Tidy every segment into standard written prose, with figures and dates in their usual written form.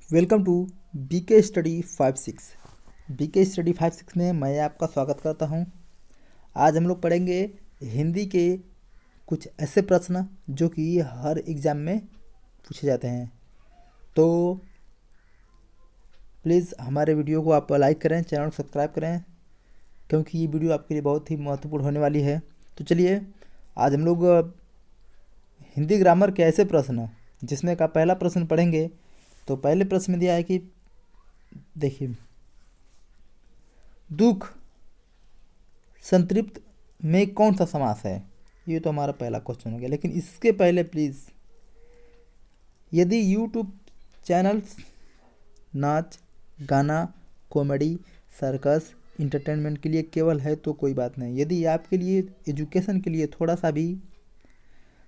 Welcome to BK study 56। BK study 56 में मैं आपका स्वागत करता हूं। आज हम लोग पढ़ेंगे हिंदी के कुछ ऐसे प्रश्न जो कि हर एग्ज़ाम में पूछे जाते हैं। तो प्लीज़ हमारे वीडियो को आप लाइक करें, चैनल को सब्सक्राइब करें, क्योंकि ये वीडियो आपके लिए बहुत ही महत्वपूर्ण होने वाली है। तो चलिए आज हम लोग हिंदी ग्रामर के ऐसे प्रश्न जिसमें का पहला प्रश्न पढ़ेंगे। तो पहले प्रश्न में दिया है कि देखिए, दुख संतृप्त में कौन सा समास है। ये तो हमारा पहला क्वेश्चन हो गया, लेकिन इसके पहले प्लीज़, यदि यूट्यूब चैनल्स नाच गाना कॉमेडी सर्कस इंटरटेनमेंट के लिए केवल है तो कोई बात नहीं। यदि आपके लिए एजुकेशन के लिए थोड़ा सा भी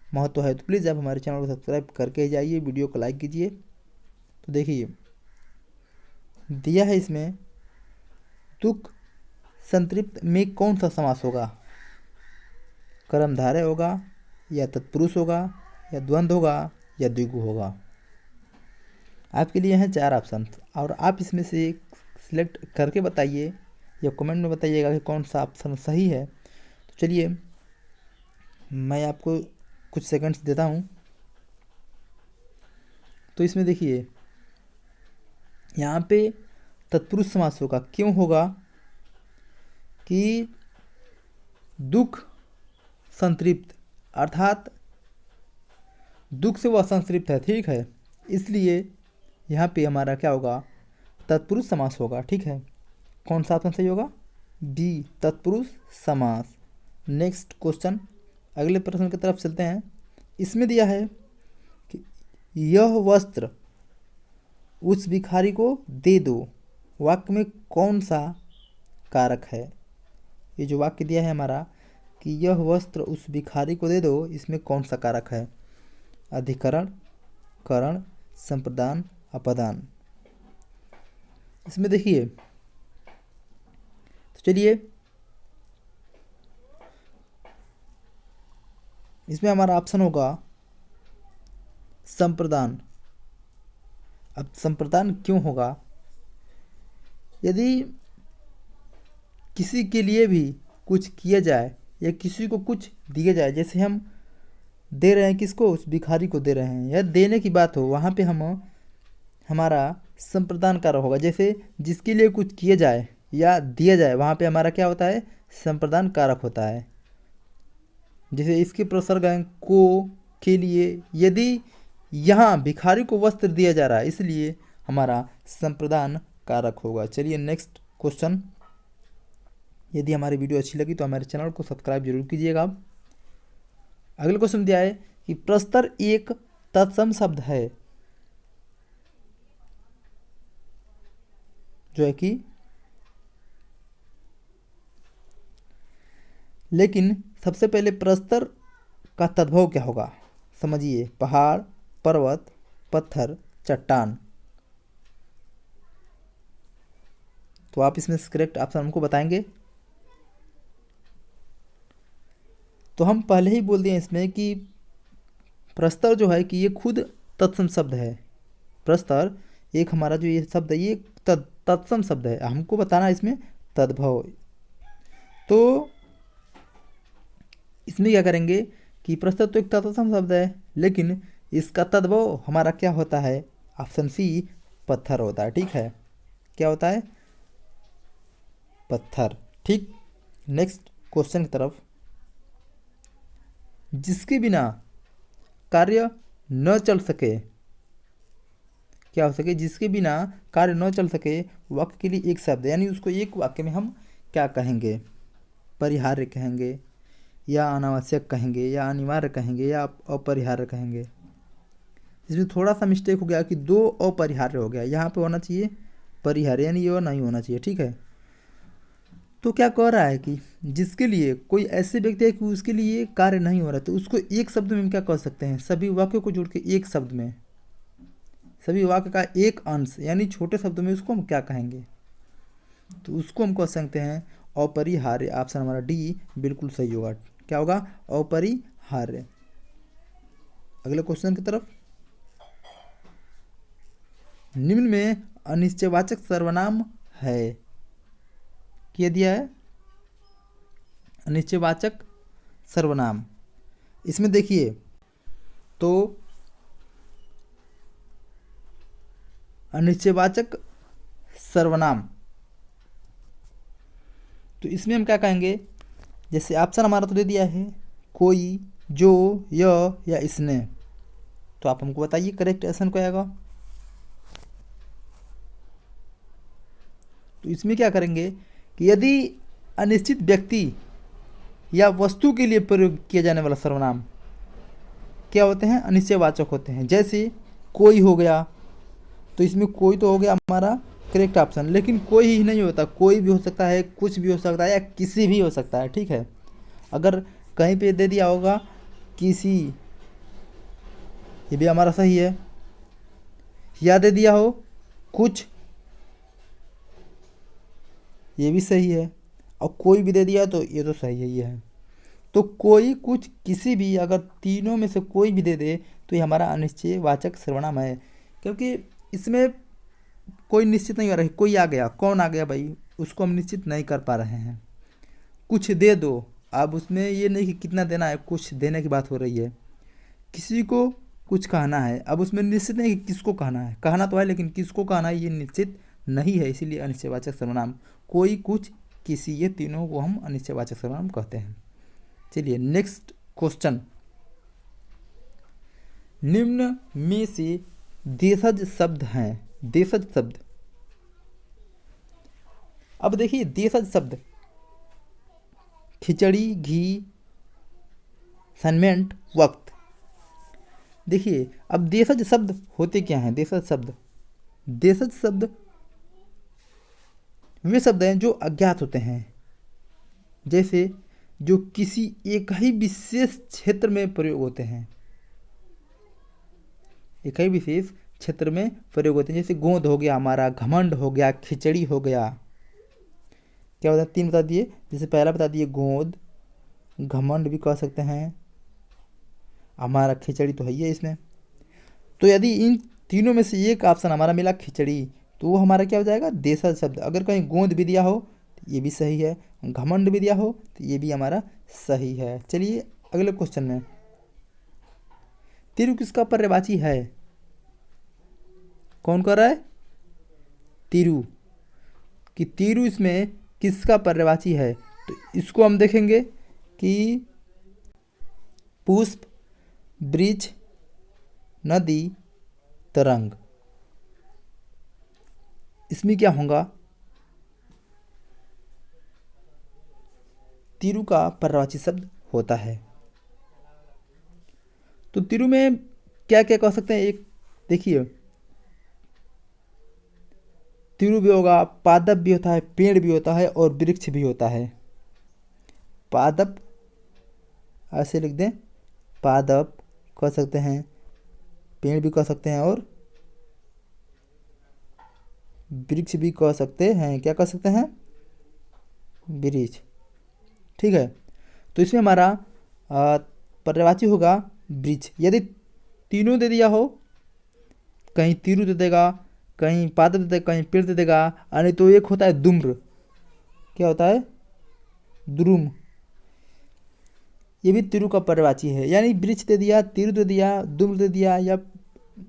महत्व है तो प्लीज़ आप हमारे चैनल को सब्सक्राइब करके जाइए, वीडियो को लाइक कीजिए। तो देखिए दिया है इसमें, दुख संतृप्त में कौन सा समास होगा। कर्मधारय होगा या तत्पुरुष होगा या द्वंद्व होगा या द्विगु होगा। आपके लिए हैं 4 ऑप्शन और आप इसमें से एक सिलेक्ट करके बताइए या कमेंट में बताइएगा कि कौन सा ऑप्शन सही है। तो चलिए मैं आपको कुछ सेकंड्स देता हूँ। तो इसमें देखिए यहाँ पे तत्पुरुष समास होगा। क्यों होगा कि दुख संतृप्त अर्थात दुख से वह संतृप्त है, ठीक है, इसलिए यहाँ पे हमारा क्या होगा, तत्पुरुष समास होगा। ठीक है, कौन सा ऑप्शन सही होगा, बी तत्पुरुष समास। नेक्स्ट क्वेश्चन, अगले प्रश्न की तरफ चलते हैं। इसमें दिया है कि यह वस्त्र उस भिखारी को दे दो, वाक्य में कौन सा कारक है। ये जो वाक्य दिया है हमारा कि यह वस्त्र उस भिखारी को दे दो, इसमें कौन सा कारक है। अधिकरण, करण, संप्रदान, अपदान। इसमें देखिए, तो चलिए इसमें हमारा ऑप्शन होगा संप्रदान। अब संप्रदान क्यों होगा, यदि किसी के लिए भी कुछ किया जाए या किसी को कुछ दिया जाए, जैसे हम दे रहे हैं किसको, उस भिखारी को दे रहे हैं, या देने की बात हो, वहाँ पे हम हमारा संप्रदान कारक होगा। जैसे जिसके लिए कुछ किया जाए या दिया जाए, वहाँ पे हमारा क्या होता है, संप्रदान कारक होता है। जैसे इसके प्रसर्ग को के लिए, यदि यहाँ भिखारी को वस्त्र दिया जा रहा है, इसलिए हमारा संप्रदान कारक होगा। चलिए नेक्स्ट क्वेश्चन। यदि हमारी वीडियो अच्छी लगी तो हमारे चैनल को सब्सक्राइब जरूर कीजिएगा। अगला क्वेश्चन दिया है कि प्रस्तर एक तत्सम शब्द है, जो है कि, लेकिन सबसे पहले प्रस्तर का तद्भव क्या होगा, समझिए। पहाड़, पर्वत, पत्थर, चट्टान। तो आप इसमें करेक्ट ऑप्शन हमको बताएंगे। तो हम पहले ही बोल दिए इसमें कि प्रस्तर जो है कि ये खुद तत्सम शब्द है। प्रस्तर एक हमारा जो ये शब्द है ये तत्सम शब्द है, हमको बताना है इसमें तद्भव। तो इसमें क्या करेंगे कि प्रस्तर तो एक तत्सम शब्द है, लेकिन इसका तद्भव हमारा क्या होता है, ऑप्शन सी पत्थर होता है। ठीक है, क्या होता है, पत्थर। ठीक, नेक्स्ट क्वेश्चन की तरफ। जिसके बिना कार्य न चल सके, क्या हो सके, जिसके बिना कार्य न चल सके, वाक्य के लिए एक शब्द, यानी उसको एक वाक्य में हम क्या कहेंगे, परिहार्य कहेंगे या अनावश्यक कहेंगे या अनिवार्य कहेंगे या अपरिहार्य कहेंगे। इसमें थोड़ा सा मिस्टेक हो गया कि 2 अपरिहार्य हो गया, यहाँ पे होना चाहिए परिहार्य, यानी ये नहीं होना चाहिए। ठीक है, तो क्या कह रहा है कि जिसके लिए कोई ऐसे व्यक्ति है कि उसके लिए कार्य नहीं हो रहा, तो उसको एक शब्द में हम क्या कह सकते हैं, सभी वाक्यों को जोड़ के एक शब्द में, सभी वाक्य का एक अंश यानी छोटे शब्द में उसको हम क्या कहेंगे, तो उसको हम कह सकते हैं अपरिहार्य। ऑप्शन हमारा डी बिल्कुल सही होगा। क्या होगा, अपरिहार्य। अगले क्वेश्चन की तरफ। निम्न में अनिश्चयवाचक सर्वनाम है। क्या दिया है? अनिश्चयवाचक सर्वनाम। इसमें देखिए तो अनिश्चयवाचक सर्वनाम, तो इसमें हम क्या कहेंगे? जैसे ऑप्शन हमारा तो दे दिया है कोई, जो, यह या इसने। तो आप हमको बताइए करेक्ट ऑप्शन क्या आएगा। तो इसमें क्या करेंगे कि यदि अनिश्चित व्यक्ति या वस्तु के लिए प्रयोग किया जाने वाला सर्वनाम क्या होते हैं? अनिश्चयवाचक होते हैं। जैसे कोई हो गया, तो इसमें कोई तो हो गया हमारा करेक्ट ऑप्शन, लेकिन कोई ही नहीं होता, कोई भी हो सकता है, कुछ भी हो सकता है, या किसी भी हो सकता है। ठीक है, अगर कहीं पे दे दिया होगा किसी, ये भी हमारा सही है। या दे दिया हो कुछ, ये भी सही है। और कोई भी दे दिया तो ये तो सही है, ये है। तो कोई, कुछ, किसी भी, अगर तीनों में से कोई भी दे दे तो ये हमारा अनिश्चयवाचक सर्वनाम है, क्योंकि इसमें कोई निश्चित नहीं हो रहा है। कोई आ गया, कौन आ गया भाई, उसको हम निश्चित नहीं कर पा रहे हैं। कुछ दे दो, अब उसमें ये नहीं कि कितना देना है, कुछ देने की बात हो रही है। किसी को कुछ कहना है, अब उसमें निश्चित नहीं कि किसको कहना है, कहना तो है लेकिन किसको कहना है ये निश्चित नहीं है, इसीलिए अनिश्चयवाचक सर्वनाम कोई, कुछ, किसी, ये तीनों को हम अनिश्चयवाचक सर्वनाम कहते हैं। चलिए नेक्स्ट क्वेश्चन, निम्न में से देशज शब्द हैं। देशज शब्द, अब देखिए देशज शब्द खिचड़ी, घी, सनमेंट, वक्त। देखिए अब देशज शब्द होते क्या हैं? देशज शब्द, देशज शब्द वे शब्द हैं जो अज्ञात होते हैं, जैसे जो किसी एक ही विशेष क्षेत्र में प्रयोग होते हैं, एक ही विशेष क्षेत्र में प्रयोग होते हैं। जैसे गोंद हो गया हमारा, घमंड हो गया, खिचड़ी हो गया। क्या होता है? तीन बता दिए। जैसे पहला बता दिए गोंद, घमंड भी कह सकते हैं, हमारा खिचड़ी तो है ही है इसमें। तो यदि इन तीनों में से एक ऑप्शन हमारा मिला खिचड़ी, तो वो हमारा क्या हो जाएगा? देशज शब्द। अगर कहीं गोंद भी दिया हो तो ये भी सही है, घमंड भी दिया हो तो ये भी हमारा सही है। चलिए अगले क्वेश्चन में, तिरु किसका पर्यायवाची है? कौन कर रहा है? तिरु। कि तिरु इसमें किसका पर्यायवाची है? तो इसको हम देखेंगे कि पुष्प, वृक्ष, नदी, तरंग। इसमें क्या होगा? तिरु का पर्यायवाची शब्द होता है। तो तिरु में क्या क्या कह सकते हैं? एक देखिए, तिरु भी होगा, पादप भी होता है, पेड़ भी होता है और वृक्ष भी होता है। पादप ऐसे लिख दें, पादप कह सकते हैं, पेड़ भी कह सकते हैं और वृक्ष भी कह सकते हैं। क्या कह सकते हैं? वृक्ष। ठीक है, तो इसमें हमारा पर्यायवाची होगा वृक्ष। यदि तीनों दे दिया हो, कहीं तिरु दे देगा, कहीं पादप दे देगा, कहीं पेड़ दे देगा, नहीं तो एक होता है दुम्र। क्या होता है? द्रुम। ये भी तिरु का पर्यायवाची है, यानी वृक्ष दे दिया, तिरु दे दिया, दुम्र दे दिया, या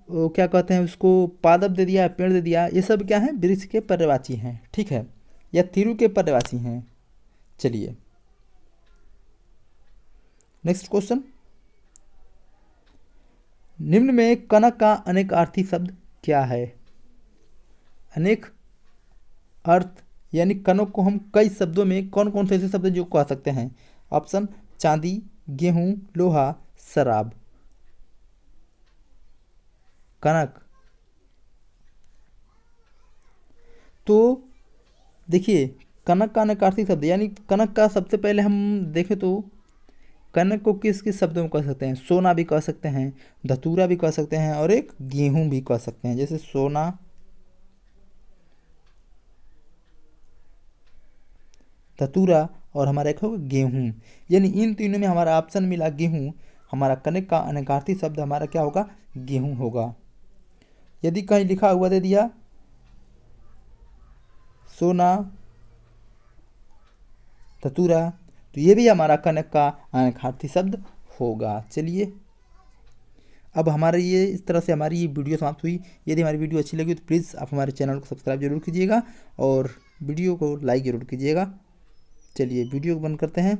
वो क्या कहते हैं उसको, पादप दे दिया, पेड़ दे दिया, ये सब क्या है? वृक्ष के पर्यायवाची हैं। ठीक है, या तिरु के पर्यायवाची हैं। चलिए नेक्स्ट क्वेश्चन, निम्न में कनक का अनेकार्थी शब्द क्या है? अनेक अर्थ, यानी कनक को हम कई शब्दों में कौन कौन से ऐसे शब्द जो कह सकते हैं? ऑप्शन, चांदी, गेहूं, लोहा, शराब। कनक, तो देखिए कनक का अनेकार्थी शब्द, यानी कनक का सबसे पहले हम देखें तो कनक को किस किस शब्दों में कह सकते हैं? सोना भी कह सकते हैं, धतूरा भी कह सकते हैं, और एक गेहूं भी कह सकते हैं। जैसे सोना, धतूरा, और हमारा एक होगा गेहूं। यानी इन तीनों में हमारा ऑप्शन मिला गेहूं, हमारा कनक का अनेकार्थी शब्द हमारा क्या होगा? गेहूं होगा। यदि कहीं लिखा हुआ दे दिया सोना धतूरा, तो ये भी हमारा कनक का अनखार्थी शब्द होगा। चलिए, अब हमारे ये इस तरह से हमारी ये वीडियो समाप्त हुई। यदि हमारी वीडियो अच्छी लगी तो प्लीज़ आप हमारे चैनल को सब्सक्राइब जरूर कीजिएगा और वीडियो को लाइक ज़रूर कीजिएगा। चलिए वीडियो को बंद करते हैं।